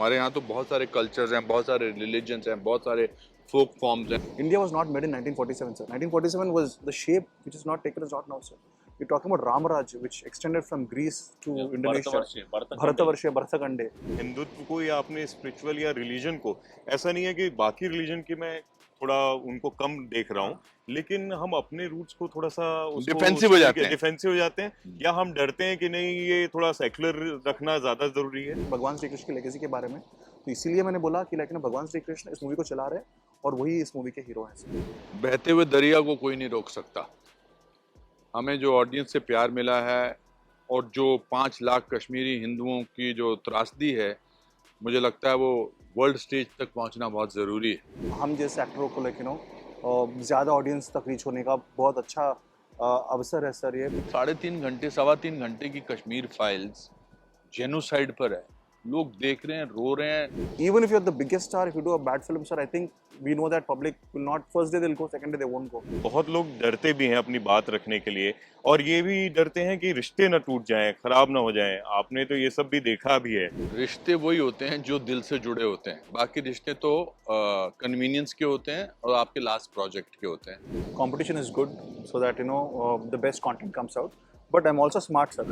हमारे यहाँ तो बहुत सारे कल्चर्स हैं, बहुत सारे रिलीजन्स हैं, बहुत सारे फोक फॉर्म्स हैं। India was not made in 1947, sir. 1947 was the shape which is not taken as not now, sir. You're talking about Ramaraj, which extended from Greece to Indonesia. Bharatavarsha, Bharatagande. Hindutva को या अपने spiritual या religion को, ऐसा नहीं है कि बाकी रिलीजन की मैं थोड़ा उनको कम देख रहा हूँ, लेकिन हम अपने रूट्स को थोड़ा सा डिफेंसिव हो जाते हैं या हम डरते हैं कि नहीं ये थोड़ा सेक्युलर रखना ज्यादा जरूरी है। भगवान श्री कृष्ण की लेगेसी के बारे में, तो इसीलिए मैंने बोला कि लेकिन भगवान श्री कृष्ण इस मूवी को चला रहे हैं और वही इस मूवी के हीरो हैं। बहते हुए दरिया को कोई नहीं रोक सकता। हमें जो ऑडियंस से प्यार मिला है और जो 5 लाख कश्मीरी हिंदुओं की जो त्रासदी है, मुझे लगता है वो वर्ल्ड स्टेज तक पहुंचना बहुत ज़रूरी है। हम जैसे एक्टरों को लेकिन ज़्यादा ऑडियंस तक रीच होने का बहुत अच्छा अवसर है सर। ये 3.5 घंटे, 3.25 घंटे की कश्मीर फाइल्स जेनोसाइड पर है। लोग देख रहे हैं, रो रहे हैं। Even if you're the biggest star, if you do a bad film, sir, I think we know that public will not, first day they'll go, second day they won't go. बहुत लोग डरते भी हैं अपनी बात रखने के लिए, और ये भी डरते हैं कि रिश्ते न टूट जाएं, खराब ना हो जाएं। आपने तो ये सब भी देखा भी है। रिश्ते वही होते हैं जो दिल से जुड़े होते हैं, बाकी रिश्ते तो कन्वीनियंस के होते हैं और आपके लास्ट प्रोजेक्ट के होते हैं। Competition is good so that the best content comes out. But I'm also smart, sir.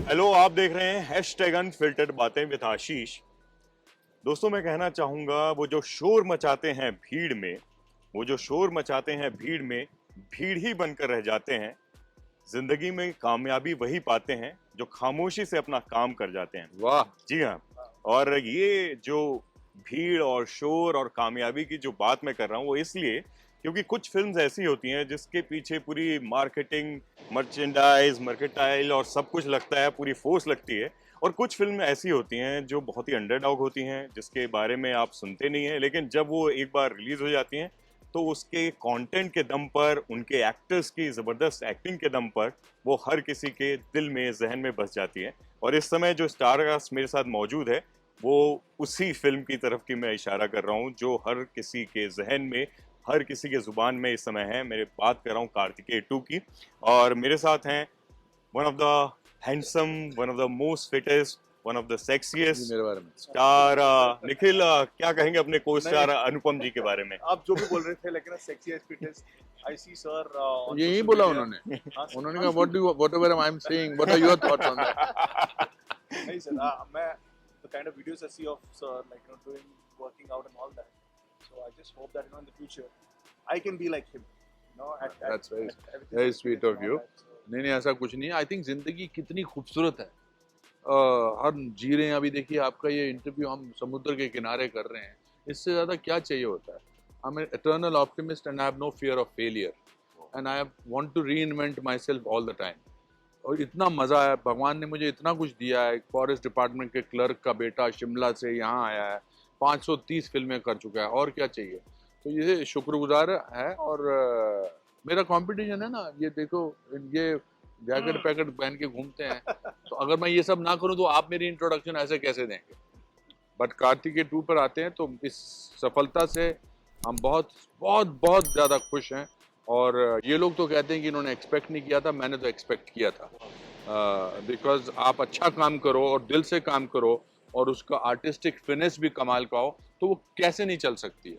Hello, आप देख रहे हैं हैशटैग अनफिल्टर्ड बातें विद आशीष। दोस्तों, मैं कहना चाहूंगा वो जो शोर मचाते हैं भीड़ में, वो जो शोर मचाते हैं भीड़ में, भीड़ ही बनकर रह जाते हैं। जिंदगी में कामयाबी वही पाते हैं जो खामोशी से अपना काम कर जाते हैं। वाह, जी हाँ। और ये जो भीड़ और शोर और कामयाबी की जो बात मैं कर रहा हूँ वो इसलिए क्योंकि कुछ फिल्म्स ऐसी होती हैं जिसके पीछे पूरी मार्केटिंग, मर्केटाइल और सब कुछ लगता है, पूरी फोर्स लगती है। और कुछ फिल्म ऐसी होती हैं जो बहुत ही अंडरडॉग होती हैं, जिसके बारे में आप सुनते नहीं हैं, लेकिन जब वो एक बार रिलीज हो जाती हैं तो उसके कंटेंट के दम पर, उनके एक्टर्स की ज़बरदस्त एक्टिंग के दम पर वो हर किसी के दिल में, जहन में बस जाती है। और इस समय जो स्टार कास्ट मेरे साथ मौजूद है वो उसी फिल्म की तरफ की मैं इशारा कर रहा हूँ जो हर किसी के जहन में, हर किसी के जुबान में इस समय है। मेरे बात कर रहा हूँ कार्तिकेय 2 की, और मेरे साथ हैं one of the handsome, one of the most fittest, one of the sexiest मेरे बारे में स्टार निखिल। क्या कहेंगे अपने को स्टार अनुपम जी के बारे में? आप जो भी बोल रहे थे, लेकिन sexy fittest I see sir यही बोला उन्होंने। उन्होंने कहा whatever I am saying, what are your thoughts on that? नहीं सर, मैं the kind of videos I see of sir, like doing, working out and all that, so I just hope that in the future I can be like him, That's very sweet of you. नहीं, ऐसा कुछ नहीं है। I think जिंदगी कितनी खूबसूरत है, हम जी रहे हैं। अभी देखिए, आपका ये इंटरव्यू हम समुद्र के किनारे कर रहे हैं, इससे ज़्यादा क्या चाहिए होता है। I am an eternal optimist and I have no fear of failure and I want to reinvent myself all the time. और इतना मज़ा आया, भगवान ने मुझे इतना कुछ दिया है। फॉरेस्ट डिपार्टमेंट के क्लर्क का बेटा शिमला से यहाँ आया है, 530 फिल्में कर चुका है, और क्या चाहिए। तो ये शुक्रगुजार है। और मेरा कंपटीशन है ना, ये देखो, ये जैकेट पैकेट पहन के घूमते हैं, तो अगर मैं ये सब ना करूं तो आप मेरी इंट्रोडक्शन ऐसे कैसे देंगे। बट कार्तिकेय 2 पर आते हैं तो इस सफलता से हम बहुत बहुत बहुत ज़्यादा खुश हैं। और ये लोग तो कहते हैं कि इन्होंने एक्सपेक्ट नहीं किया था, मैंने तो एक्सपेक्ट किया था। बिकॉज आप अच्छा काम करो और दिल से काम करो और उसका आर्टिस्टिक फिनिश भी कमाल का हो तो वो कैसे नहीं चल सकती है।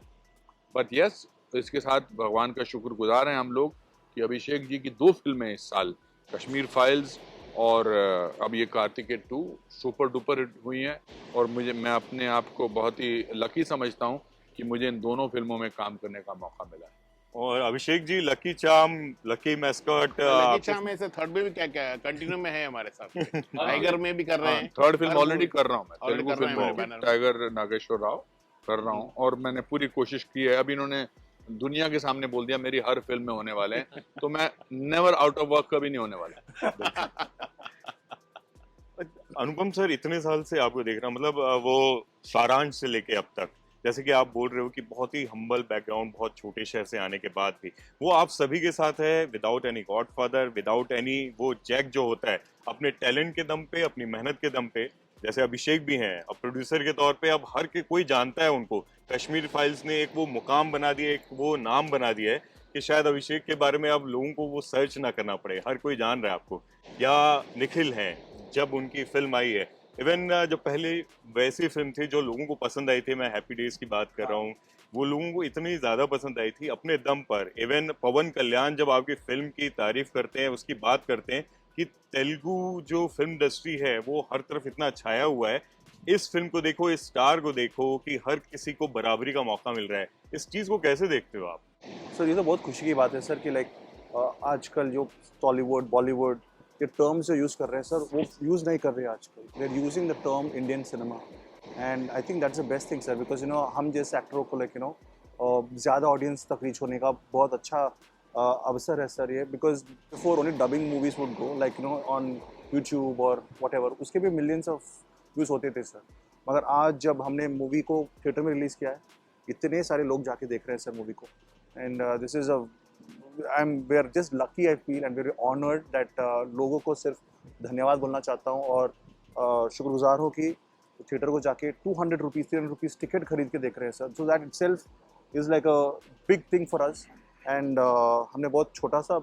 बट यस, इसके साथ भगवान का शुक्रगुजार हैं हम लोग कि अभिषेक जी की 2 फिल्में इस साल, कश्मीर फाइल्स और अब ये कार्तिकेय 2, सुपर डुपर हिट हुई हैं। और मैं अपने आप को बहुत ही लकी समझता हूँ कि मुझे इन दोनों फिल्मों में काम करने का मौका मिला है। और Abhishek ji, lucky charm, lucky mascot, lucky charm में से थर्ड में भी क्या कंटिन्यू में है हमारे साथ। टाइगर में भी कर रहे हैं। थर्ड फिल्म ऑलरेडी कर रहा हूँ मैं, Already तेलुगु कर रहे हैं फिल्म मेरे बैनर में। टाइगर नागेश्वर राव कर रहा हूँ और मैंने पूरी कोशिश की है। अब इन्होंने दुनिया के सामने बोल दिया मेरी हर फिल्म में होने वाले हैं, तो मैं नेवर आउट ऑफ वर्क कभी नहीं होने वाला। अनुपम सर, इतने साल से आपको देख रहा, मतलब वो सारांश से लेके अब तक, जैसे कि आप बोल रहे हो कि बहुत ही हम्बल बैकग्राउंड, बहुत छोटे शहर से आने के बाद भी वो आप सभी के साथ है, without any godfather, without any वो जैक जो होता है, अपने टैलेंट के दम पे, अपनी मेहनत के दम पे। जैसे अभिषेक भी हैं, अब प्रोड्यूसर के तौर पे अब हर कोई जानता है उनको। कश्मीर फाइल्स ने एक वो मुकाम बना दिया, एक वो नाम बना दिया है कि शायद अभिषेक के बारे में अब लोगों को वो सर्च ना करना पड़े, हर कोई जान रहा है आपको। या निखिल हैं, जब उनकी फिल्म आई है, इवन जो पहले वैसी फिल्म थी जो लोगों को पसंद आई थी, मैं हैप्पी डेज की बात कर रहा हूँ, वो लोगों को इतनी ज्यादा पसंद आई थी अपने दम पर। इवन पवन कल्याण जब आपकी फिल्म की तारीफ करते हैं, उसकी बात करते हैं कि तेलुगु जो फिल्म इंडस्ट्री है वो हर तरफ इतना छाया हुआ है, इस फिल्म को देखो, इस स्टार को देखो कि हर किसी को बराबरी का मौका मिल रहा है, इस चीज को कैसे देखते हो आप? सर ये तो बहुत खुशी की बात है सर कि आजकल जो टॉलीवुड बॉलीवुड ये टर्म्स जो यूज़ कर रहे हैं सर, वो यूज़ नहीं कर रहे हैं आजकल। They are using the term Indian cinema and I think that's the best thing sir, because हम जैसे एक्टरों को ज़्यादा ऑडियंस तक रीच होने का बहुत अच्छा अवसर है सर ये। Because before only dubbing movies would go on YouTube और वट एवर, उसके भी मिलियंस ऑफ व्यूज़ होते थे सर। मगर आज जब हमने मूवी को थिएटर में रिलीज़ किया है, इतने सारे लोग जाके देख रहे हैं सर मूवी को, and this is we are just lucky I feel and very honored that लोगों को सिर्फ धन्यवाद बोलना चाहता हूँ और शुक्रगुजार हो कि थिएटर को जाके 200 रुपीज़ 300 रुपीज़ टिकट खरीद के देख रहे हैं sir. So that itself is like a big thing for us and हमने बहुत छोटा सा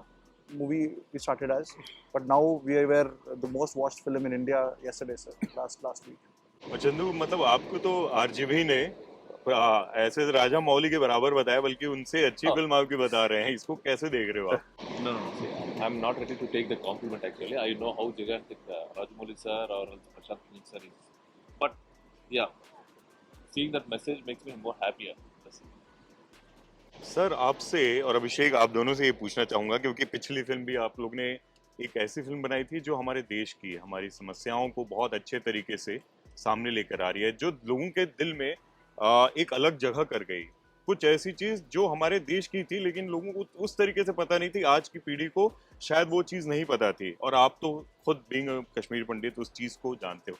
movie we started as, but now we were the most watched film in India yesterday sir, last week. और चंदू, मतलब आपको तो आरजीवी ने ऐसे राजा मौली के बराबर बताया, बल्कि उनसे अच्छी फिल्म आपकी बता रहे हैं, इसको कैसे देख रहे हो आप? No, no, see, I'm not ready to take the compliment actually. I know how gigantic Rajamouli sir or Prashant Neel sir is. But yeah, seeing that message makes me more happier. That's it. Sir आपसे और अभिषेक, आप दोनों से ये पूछना चाहूंगा, क्योंकि पिछली फिल्म भी आप लोग ने एक ऐसी फिल्म बनाई थी जो हमारे देश की हमारी समस्याओं को बहुत अच्छे तरीके से सामने लेकर आ रही है, जो लोगों के दिल में एक अलग जगह कर गई। कुछ ऐसी चीज जो हमारे देश की थी लेकिन लोगों को उस तरीके से पता नहीं थी, आज की पीढ़ी को शायद वो चीज नहीं पता थी, और आप तो खुद बीइंग कश्मीर पंडित उस चीज को जानते हो।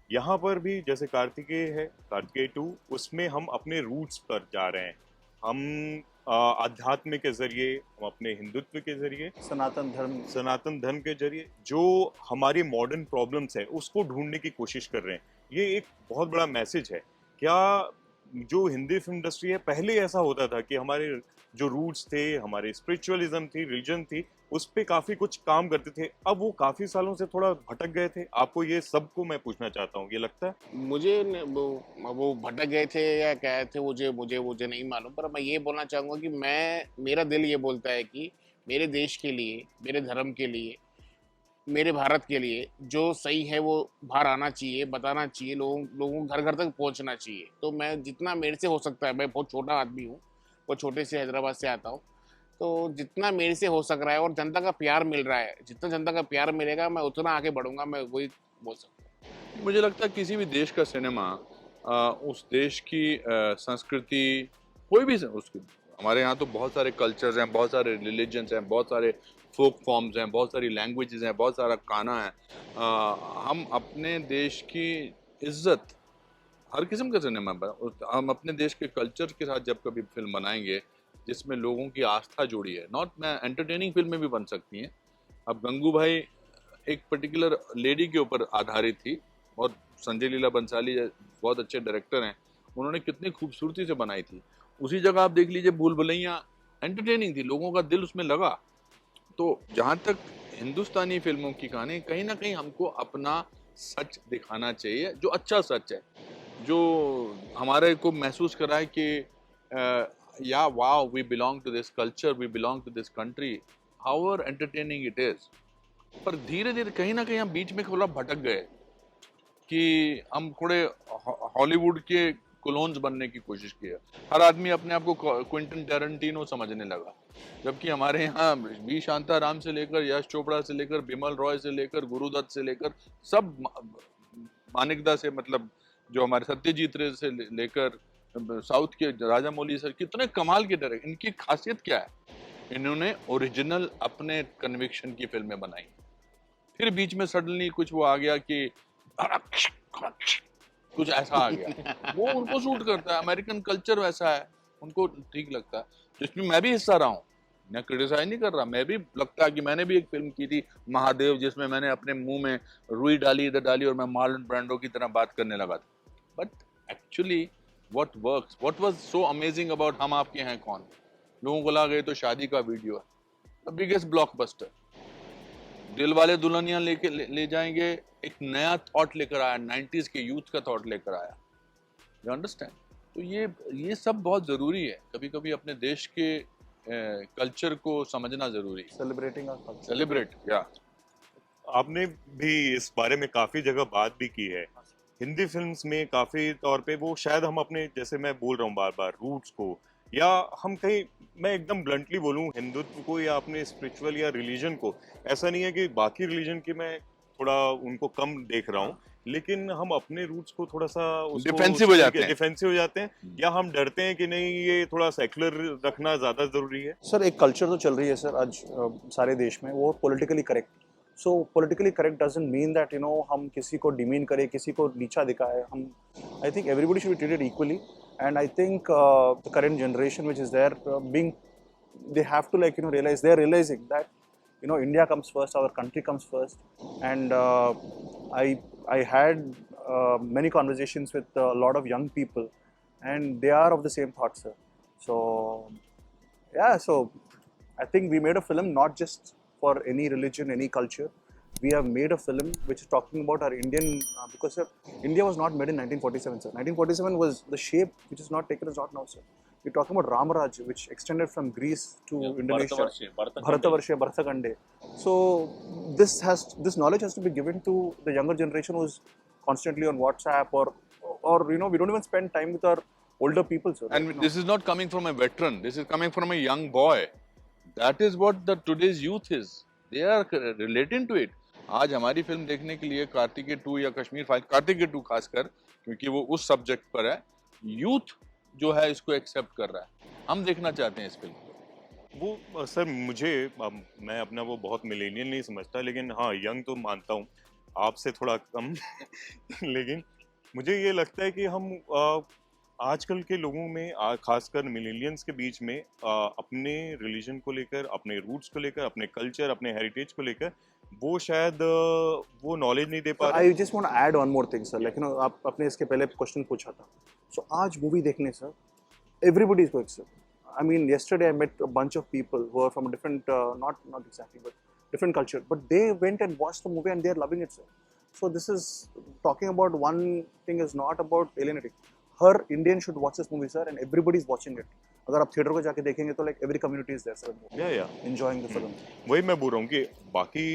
यहाँ पर भी जैसे कार्तिकेय है, कार्तिकेय 2, उसमें हम अपने रूट्स पर जा रहे हैं, हम आध्यात्म के जरिए, हम अपने हिंदुत्व के जरिए, सनातन धर्म के जरिए जो हमारी मॉडर्न प्रॉब्लम्स है उसको ढूंढने की कोशिश कर रहे हैं। ये एक बहुत बड़ा मैसेज है। क्या जो हिंदी फिल्म इंडस्ट्री है, पहले ऐसा होता था कि हमारे जो रूट्स थे, हमारे स्पिरिचुअलिज्म थी, रिलीजन थी, उस पे काफी कुछ काम करते थे, अब वो काफी सालों से थोड़ा भटक गए थे? आपको ये सबको मैं पूछना चाहता हूँ, ये लगता है? मुझे वो भटक गए थे या क्या थे, मुझे नहीं मालूम, पर मैं ये बोलना चाहूँगा कि मेरा दिल ये बोलता है कि मेरे देश के लिए, मेरे धर्म के लिए, मेरे भारत के लिए जो सही है वो बाहर आना चाहिए, बताना चाहिए, लोगों को घर घर तक पहुंचना चाहिए। तो मैं जितना मेरे से हो सकता है, मैं बहुत छोटा आदमी हूँ, बहुत छोटे से हैदराबाद से आता हूँ, तो जितना मेरे से हो सक रहा है और जनता का प्यार मिल रहा है, जितना जनता का प्यार मिलेगा मैं उतना आगे बढ़ूंगा, मैं वही बोल सकता हूँ। मुझे लगता है किसी भी देश का सिनेमा उस देश की संस्कृति, कोई भी उसकी, हमारे यहाँ तो बहुत सारे कल्चर्स हैं, बहुत सारे रिलीजन्स हैं, बहुत सारे फोक फॉर्म्स हैं, बहुत सारी लैंग्वेजेस हैं, बहुत सारा खाना है। हम अपने देश की इज्जत हर किस्म के सिनेमा पर, हम अपने देश के कल्चर के साथ जब कभी फिल्म बनाएंगे जिसमें लोगों की आस्था जुड़ी है, नॉट मैं एंटरटेनिंग फिल्में भी बन सकती हैं। अब गंगू भाई एक पर्टिकुलर लेडी के ऊपर आधारित थी, और संजय लीला बंसाली बहुत अच्छे डायरेक्टर हैं, उन्होंने कितनी खूबसूरती से बनाई थी। उसी जगह आप देख लीजिए भूल भुलैया एंटरटेनिंग थी, लोगों का दिल उसमें लगा। तो जहाँ तक हिंदुस्तानी फिल्मों की कहानी, कहीं ना कहीं हमको अपना सच दिखाना चाहिए, जो अच्छा सच है, जो हमारे को महसूस कराए कि या wow, we belong to this culture, we belong to this country, however entertaining it is. पर धीरे धीरे कहीं ना कहीं हम बीच में थोड़ा भटक गए कि हम थोड़े हॉलीवुड के क्लोन्स बनने की कोशिश की है। हर आदमी अपने आप को क्विंटन टैरेंटिनो समझने लगा, जबकि हमारे यहाँ वी शांताराम से लेकर यश चोपड़ा से लेकर बिमल रॉय से लेकर गुरुदत्त से लेकर सब, मानिकदा से, मतलब जो हमारे सत्यजीत रे से लेकर साउथ के राजा मौली सर, कितने कमाल के डायरेक्टर। इनकी खासियत क्या है? इन्होंने ओरिजिनल अपने कन्विक्शन की फिल्में बनाई। फिर बीच में सडनली कुछ वो आ गया कि कुछ ऐसा आ गया, वो उनको सूट करता है, अमेरिकन कल्चर वैसा है, उनको ठीक लगता है। जिसमें मैं भी हिस्सा रहा हूँ, मैं क्रिटिसाइज नहीं कर रहा, मैं भी लगता है कि मैंने भी एक फिल्म की थी महादेव, जिसमें मैंने अपने मुंह में रुई डाली, इधर डाली, और मैं मार्लन ब्रांडो की तरह बात करने लगा था। But actually what works, what was so amazing about हम आपके हैं कौन, लोगों को लगा ये तो शादी का वीडियो है, the biggest blockbuster, दिल वाले दुल्हनिया ले जाएंगे, एक नया थॉट लेकर आया, 90s के यूथ का थॉट लेकर आया। You understand? तो ये सब बहुत जरूरी है। कभी कभी अपने देश के कल्चर को समझना जरूरी है। Celebrating our culture. सेलिब्रेट, या आपने भी इस बारे में काफी जगह बात भी की है। हिंदी फिल्म्स में काफी तौर पे वो शायद हम अपने, जैसे मैं बोल रहा हूँ बार बार, रूट्स को, या हम कहीं, मैं एकदम ब्लंटली बोलूँ, हिंदुत्व को या अपने स्पिरिचुअल या रिलीजन को, ऐसा नहीं है कि बाकी रिलीजन के मैं थोड़ा उनको कम देख रहा हूँ, लेकिन हम अपने रूट्स को थोड़ा सा Defensive हो जाते हैं। डिफेंसिव हो जाते हैं, या हम डरते हैं कि नहीं ये थोड़ा सेक्युलर रखना ज्यादा जरूरी है। सर एक कल्चर तो चल रही है सर आज सारे देश में, वो politically correct. So politically correct doesn't mean that you know हम किसी को डिमीन करें, किसी को नीचा दिखाए। हम I think everybody should be treated equally, and I think the current generation which is there being, they have to like you know realize, they're realizing that you know India comes first, our country comes first, and I had many conversations with a lot of young people, and they are of the same thought, sir. So yeah, so I think we made a film not just for any religion, any culture. We have made a film which is talking about our Indian, because sir, India was not made in 1947, sir. 1947 was the shape which is not taken as not now, sir. We're talking about Ramaraj, which extended from Greece to Indonesia. Bharatavarsha, Bharatagande. So this knowledge has to be given to the younger generation who's constantly on WhatsApp, or you know, we don't even spend time with our older people, sir. and this is not coming from a veteran, this is coming from a young boy. That is what the today's youth is. They are relating to it. आज हमारी film देखने के लिए कार्तिकेय 2 या Kashmir file, Kartikeya 2 खासकर, क्योंकि वो उस सब्जेक्ट पर है, यूथ जो है इसको एक्सेप्ट कर रहा है। हम देखना चाहते हैं इस फिल्म को। वो सर मुझे, मैं अपना वो बहुत मिलेनियल नहीं समझता, लेकिन हाँ यंग तो मानता हूँ, आपसे थोड़ा कम लेकिन मुझे ये लगता है कि हम आजकल के लोगों में, खासकर मिलेनियल्स के बीच में, अपने रिलीजन को लेकर, अपने रूट्स को लेकर, अपने कल्चर, अपने हेरिटेज को लेकर वो शायद वो नॉलेज नहीं दे पा रहे। I just want to add one more thing, sir. Like you know, आप अपने इसके पहले क्वेश्चन पूछा था। So आज मूवी देखने sir, everybody is going, sir. I mean, yesterday I met a bunch of people who are from a different, not exactly, but different culture. But they went and watched the movie and they are loving it, sir. So this is talking about one thing, is not about alienating. Her Indian should watch this movie, sir, and everybody is watching it. अगर आप theatre को जाके देखेंगे तो like every community is there, sir, या enjoying the film. वही मैं बोल रहा हूँ कि बाकी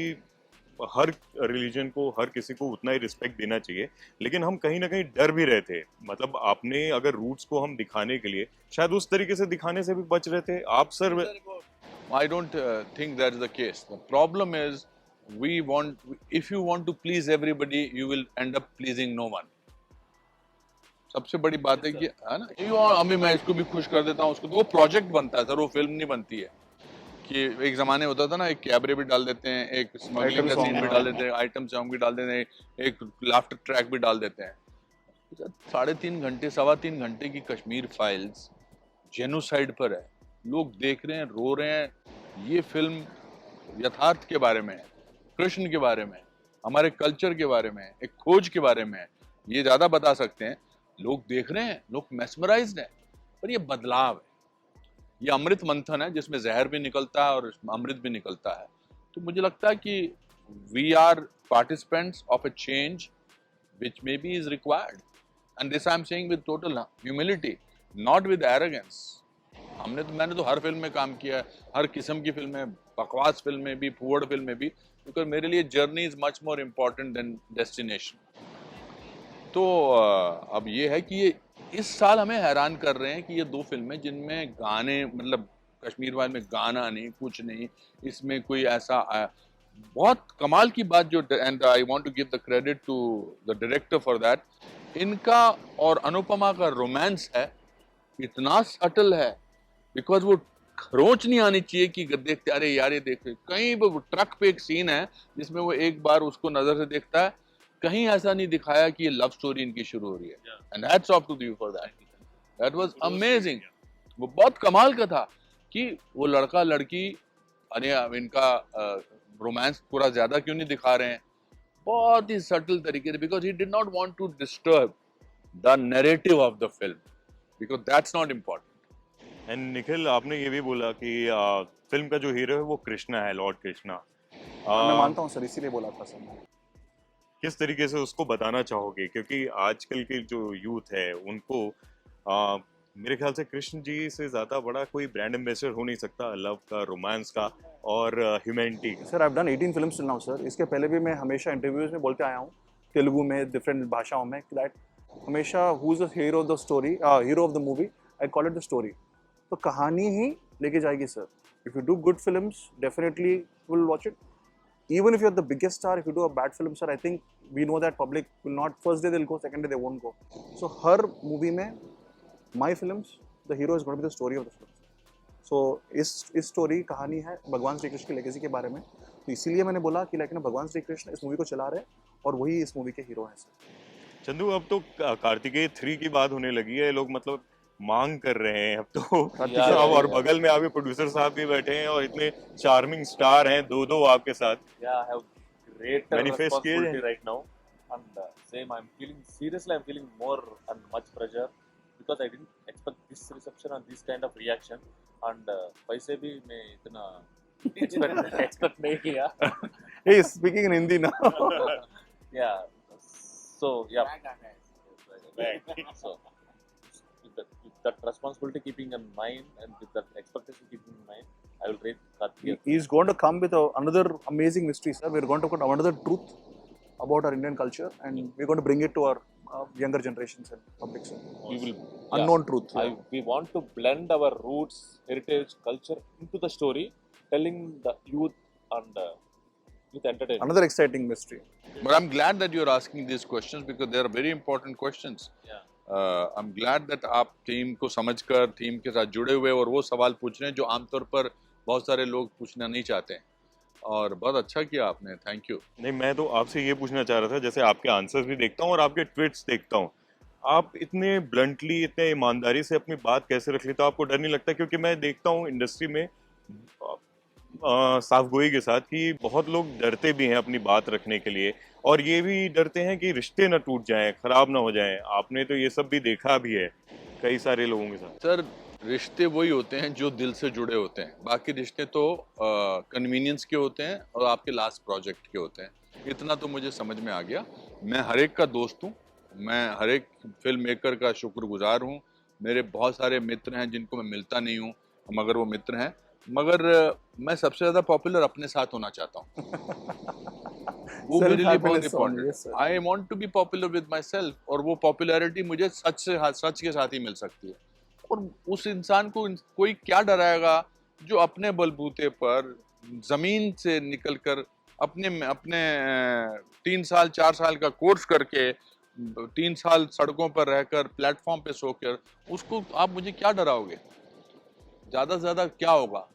हर रिलीजन को, हर किसी को उतना ही रिस्पेक्ट देना चाहिए, लेकिन हम कहीं ना कहीं डर भी रहे थे। मतलब आपने अगर रूट्स को हम दिखाने के लिए शायद उस तरीके से दिखाने से भी बच रहे थे आप, sir. I don't think that's the case. The problem is, if you want to please everybody, you will end up pleasing no one. सबसे बड़ी बात है कि, है ना, अभी मैं इसको भी खुश कर देता हूँ, उसको, वो प्रोजेक्ट बनता है सर, वो फिल्म नहीं बनती है। कि एक जमाने होता था ना, एक कैबरे भी डाल देते हैं, एक स्मगलिंग का सीन भी डाल देते हैं, आइटम सॉन्ग भी डाल देते हैं, एक लाफ्टर ट्रैक भी डाल देते हैं। 3.5 घंटे, 3.25 घंटे की कश्मीर फाइल्स जेनोसाइड पर है, लोग देख रहे हैं, रो रहे हैं। ये फिल्म यथार्थ के बारे में है, कृष्ण के बारे में, हमारे कल्चर के बारे में, एक खोज के बारे में है। ये ज्यादा बता सकते हैं। लोग देख रहे हैं, लोग मेस्मराइज्ड हैं, पर ये बदलाव है, ये अमृत मंथन है जिसमें जहर भी निकलता है और अमृत भी निकलता है। तो मुझे लगता है कि we are participants of a change which maybe is required, and this I am saying with total humility, not with arrogance. मैंने तो हर फिल्म में काम किया है, हर किस्म की फिल्म में, बकवास फिल्म में भी, फूड फिल्म में भी, क्योंकि मेरे लिए journey is much more important then destination. तो अब ये है कि ये इस साल हमें हैरान कर रहे हैं कि ये 2 फिल्में जिनमें गाने, मतलब कश्मीर वाले में गाना नहीं, कुछ नहीं, इसमें कोई ऐसा बहुत कमाल की बात जो, and I want to give the credit to the director for that, इनका और अनुपमा का रोमांस है, इतना सटल है, बिकॉज वो खरोंच नहीं आनी चाहिए कि देखते अरे यार ये देख, कहीं वो ट्रक पे एक सीन है जिसमें वो एक बार उसको नजर से देखता है, कहीं ऐसा नहीं दिखाया कि ये लव स्टोरी इनकी शुरू हो रही है, and hats off to you for that, that was amazing. वो बहुत कमाल का था कि वो लड़का लड़की, अरे इनका रोमांस पूरा ज्यादा क्यों नहीं दिखा रहे हैं, बहुत ही सटल तरीके से, because he did not want to disturb the narrative of the film, because that's not important. And Nikhil, आपने ये भी बोला कि फिल्म का जो हीरो है वो कृष्णा है, लॉर्ड कृष्णा। मैं मानता हूँ सर, इसीलिए बोला था सर मैं। किस तरीके से उसको बताना चाहोगे, क्योंकि आजकल के जो यूथ है उनको मेरे ख्याल से कृष्ण जी से ज्यादा बड़ा कोई ब्रांड एम्बेसडर हो नहीं सकता लव का, रोमांस का और ह्यूमैनिटी का। Sir I have done 18 films till now sir. इसके पहले भी मैं हमेशा इंटरव्यूज में बोलते आया हूँ, तेलुगु में, डिफरेंट भाषाओं में, दैट हमेशा who is the hero of the story, hero of the movie, I call it the story. तो कहानी ही लेके जाएगी sir. If you do good films definitely will watch it. Even if you're the biggest star, if you do a bad film, sir, I think we know that public will not, first day they'll go, second day they won't go. So her movie में, my films, the hero is going to be the story of the film. So इस story कहानी है भगवान श्री कृष्ण की legacy के बारे में। तो इसीलिए मैंने बोला कि लाइक ना भगवान श्री कृष्ण इस मूवी को चला रहे हैं और वही इस मूवी के हीरो हैं सर। चंदू, अब तो कार्तिकेय 3 की बात होने लगी है, लोग मतलब मांग कर रहे हैं अब तो। साहब और बगल में आपके प्रोड्यूसर साहब भी बैठे हैं और इतने चार्मिंग स्टार हैं, दो आपके साथ। Yeah, I have great Manifest responsibility किए? right now, and same I'm feeling more and much pressure because I didn't expect this reception and this kind of reaction, and वैसे भी मैं इतना expect नहीं किया। Hey, speaking in Hindi now. Yeah, so yeah, so with that responsibility keeping in mind and with that expectation keeping in mind, I will rate Karthikeya. He's going to come with another amazing mystery, sir. We're going to put another truth about our Indian culture, and we're going to bring it to our younger generations and public, sir. We will Unknown truth. we want to blend our roots, heritage, culture into the story, telling the youth and youth entertainment. Another exciting mystery. But I'm glad that you're asking these questions because they are very important questions. Yeah. I'm glad that आप theme को समझकर theme के साथ जुड़े हुए और वो सवाल पूछ रहे हैं जो आमतौर पर बहुत सारे लोग पूछना नहीं चाहते हैं, और बहुत अच्छा किया आपने, थैंक यू। नहीं, मैं तो आपसे ये पूछना चाह रहा था, जैसे आपके आंसर्स भी देखता हूँ और आपके ट्वीट्स देखता हूँ, आप इतने ब्लंटली, इतने ईमानदारी से अपनी बात कैसे रख लेते हो? आपको डर नहीं लगता? क्योंकि मैं देखता हूँ इंडस्ट्री में साफगोई के साथ कि बहुत लोग डरते भी हैं अपनी बात रखने के लिए, और ये भी डरते हैं कि रिश्ते न टूट जाएं, खराब ना हो जाएं। आपने तो ये सब भी देखा भी है कई सारे लोगों के साथ। सर, रिश्ते वही होते हैं जो दिल से जुड़े होते हैं, बाकी रिश्ते तो कन्वीनियंस के होते हैं और आपके लास्ट प्रोजेक्ट के होते हैं। इतना तो मुझे समझ में आ गया। मैं हर एक का दोस्त हूँ, मैं हर एक फिल्म मेकर का शुक्रगुजार हूँ। मेरे बहुत सारे मित्र हैं जिनको मैं मिलता नहीं हूँ, मगर वो मित्र हैं। मगर मैं सबसे ज़्यादा पॉपुलर अपने साथ होना चाहता हूँ। वो मेरे लिए बहुत important. I want to be popular with myself, और वो पॉपुलैरिटी मुझे सच के साथ ही मिल सकती है। और उस इंसान को कोई क्या डराएगा जो अपने बलबूते पर जमीन से निकलकर अपने 3 साल 4 साल का कोर्स करके 3 साल सड़कों पर रहकर प्लेटफॉर्म पे सोकर, उसको आप मुझे क्या डराओगे? ज़्यादा से ज़्यादा क्या होगा?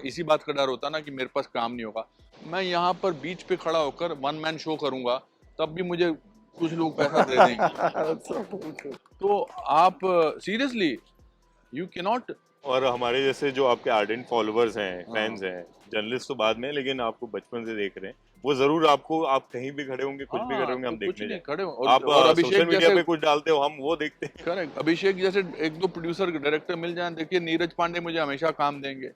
इसी बात का डर होता ना कि मेरे पास काम नहीं होगा। मैं यहाँ पर बीच पे खड़ा होकर 1 मैन शो करूँगा, तब भी मुझे कुछ लोग पैसा दे देंगे। तो आप सीरियसली यू कैन नॉट। और हमारे जैसे जो आपके आर्डेंट फॉलोअर्स हैं, फैंस हैं, जर्नलिस्ट तो बाद में, लेकिन आपको बचपन से देख रहे हैं, वो जरूर आपको, आप कहीं भी खड़े होंगे, कुछ भी कर रहे होंगे, हम देखने जाएं। खड़े आप सोशल मीडिया पे कुछ डालते हो, हम वो देखते हैं। करेक्ट। अभिषेक जैसे 1-2 प्रोड्यूसर डायरेक्टर मिल जाएं, देखिए नीरज पांडे मुझे हमेशा काम देंगे,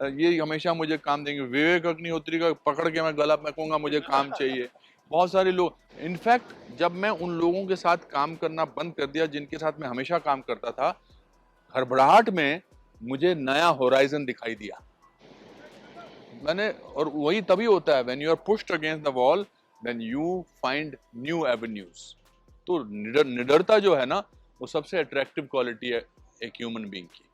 ये हमेशा मुझे काम देंगे। विवेक अग्निहोत्री का पकड़ के मैं गला फेंकूंगा, मुझे काम चाहिए। बहुत सारे लोग, इनफैक्ट जब मैं उन लोगों के साथ काम करना बंद कर दिया जिनके साथ मैं हमेशा काम करता था, हड़बड़ाहट में मुझे नया होराइजन दिखाई दिया मैंने। और वही तभी होता है, when you are pushed against the wall, then you find new avenues. तो निडरता जो है ना, वो सबसे अट्रैक्टिव क्वालिटी है एक ह्यूमन बीइंग की।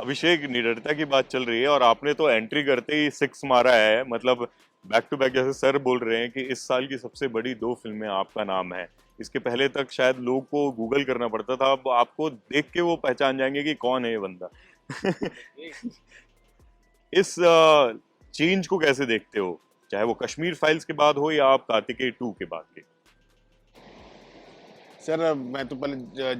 अभिषेक, निडरता की बात चल रही है और आपने तो एंट्री करते ही 6 मारा है, मतलब बैक टू बैक, जैसे सर बोल रहे हैं कि इस साल की सबसे बड़ी 2 फिल्में आपका नाम है। इसके पहले तक शायद लोग को गूगल करना पड़ता था, अब आपको देख के वो पहचान जाएंगे कि कौन है ये बंदा। इस चेंज को कैसे देखते हो, चाहे वो कश्मीर फाइल्स के बाद हो या आप कार्तिकेय 2 के बाद के? सर, मैं तो पहले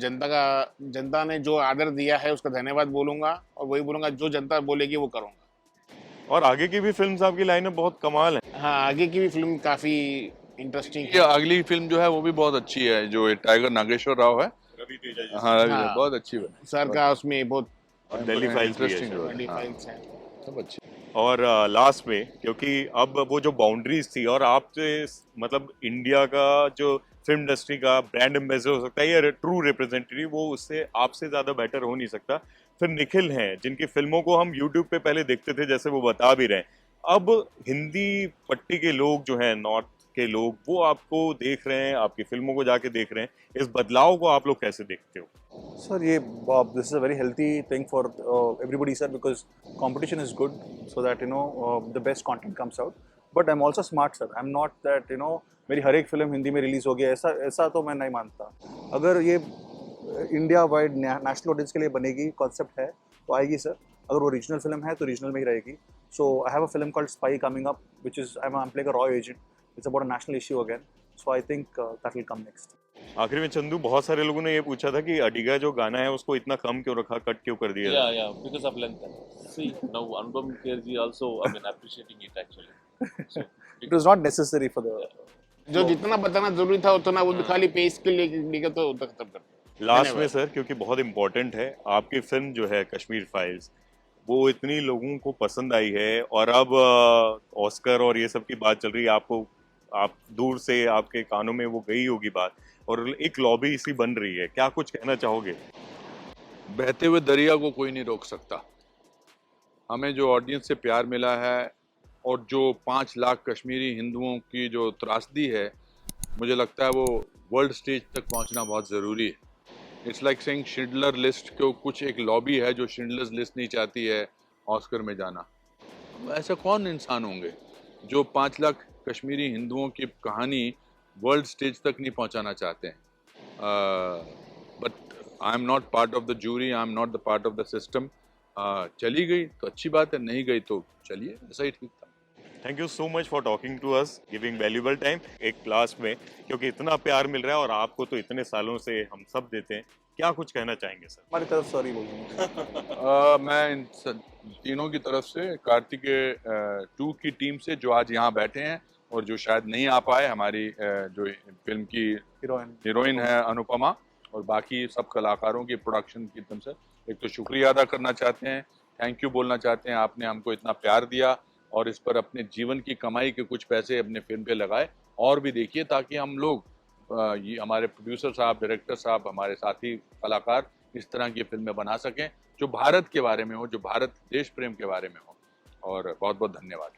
जनता ने जो आदर दिया है उसका धन्यवाद बोलूंगा, और वही बोलूंगा जो जनता बोलेगी वो करूंगा। और आगे की भी फिल्म्स आपकी लाइनअप बहुत कमाल है। हाँ, आगे की भी फिल्म काफी इंटरेस्टिंग ये अगली फिल्म जो है वो भी बहुत अच्छी है, जो टाइगर नागेश्वर राव है। रवि तेजा जी। हाँ, हाँ। बहुत अच्छी है सर का उसमें बहुत और दिल्ली फाइल्स भी है इंटरेस्टिंग शायद। बड़ी हाँ। फाइल्स हैं। सब अच्छे। और लास्ट में, क्योंकि अब वो जो बाउंड्रीज थी और आपसे मतलब इंडिया का जो फिल्म इंडस्ट्री का ब्रांड एम्बेसडर हो सकता है या ट्रू रिप्रेजेंटेटिव, वो उससे आपसे ज़्यादा बेटर हो नहीं सकता। फिर निखिल हैं जिनकी फिल्मों को हम यूट्यूब पे पहले देखते थे, जैसे वो बता भी रहे हैं। अब हिंदी पट्टी के लोग जो हैं, नॉर्थ के लोग, वो आपको देख रहे हैं, आपकी फिल्मों को जाके देख रहे हैं। इस बदलाव को आप लोग कैसे देखते हो? Sir, ये this is a very healthy thing for everybody, sir, because competition is good, so that the best content comes out. But I'm also smart, sir. I'm not that मेरी हर एक फिल्म हिंदी में रिलीज होगी, ऐसा ऐसा तो मैं नहीं मानता। अगर ये इंडिया वाइड नेशनल ऑडियंस के लिए बनेगी, कॉन्सेप्ट है तो आएगी सर। अगर वो रीजनल फिल्म है तो रीजनल में ही रहेगी। So I have a film called spy coming up, which is I am playing a रॉ agent. It's about a national issue again, so I think that will come next. आखिर में चंदू, बहुत सारे लोगों ने ये पूछा था कि अडिगा जो गाना है उसको इतना कम क्यों रखा, कट क्यों कर दिया? Yeah, because of length. See, now Anupam Kherji also, I mean, appreciating it actually. So, it was not necessary for the जो जितना बताना जरूरी था उतना वो खाली पेश के लिए तो खत्म कर। लास्ट में सर, क्योंकि बहुत इम्पोर्टेंट है, आपकी फिल्म जो है कश्मीर फाइल्स, वो इतनी लोगों को पसंद आई है और अब ऑस्कर और ये सब की बात चल रही है, आपको आप दूर से आपके कानों में वो गई होगी बात, और एक लॉबी इसी बन रही है। क्या कुछ कहना चाहोगे? बहते हुए दरिया को कोई नहीं रोक सकता। हमें जो ऑडियंस से प्यार मिला है और जो 5 लाख कश्मीरी हिंदुओं की जो त्रासदी है, मुझे लगता है वो वर्ल्ड स्टेज तक पहुंचना बहुत ज़रूरी है। It's like saying Schindler list, को कुछ एक लॉबी है जो शिंडलर्स लिस्ट नहीं चाहती है ऑस्कर में जाना। ऐसा कौन इंसान होंगे जो 5 लाख कश्मीरी हिंदुओं की कहानी वर्ल्ड स्टेज तक नहीं पहुंचाना चाहते हैं? But I am not part of the jury, I am not the part of the system. चली गई तो अच्छी बात है, नहीं गई तो चलिए, ऐसा ही ठीक था। Thank you so much for talking to us, giving valuable time. एक क्लास में, क्योंकि इतना प्यार मिल रहा है और आपको तो इतने सालों से हम सब देते हैं, क्या कुछ कहना चाहेंगे सर? हमारी तरफ सॉरी बोलूँगा। मैं इन तीनों की तरफ से, कार्तिकेय 2 की टीम से जो आज यहाँ बैठे हैं और जो शायद नहीं आ पाए, हमारी जो फिल्म की हीरोइन है अनुपमा, और बाकी सब कलाकारों की प्रोडक्शन की तरफ से एक तो शुक्रिया अदा करना चाहते हैं, थैंक यू बोलना चाहते हैं। आपने हमको इतना प्यार दिया और इस पर अपने जीवन की कमाई के कुछ पैसे अपने फिल्म पे लगाए, और भी देखिए, ताकि हम लोग ये हमारे प्रोड्यूसर साहब, डायरेक्टर साहब, हमारे साथी कलाकार इस तरह की फिल्में बना सकें जो भारत के बारे में हो, जो भारत देश प्रेम के बारे में हो। और बहुत बहुत धन्यवाद।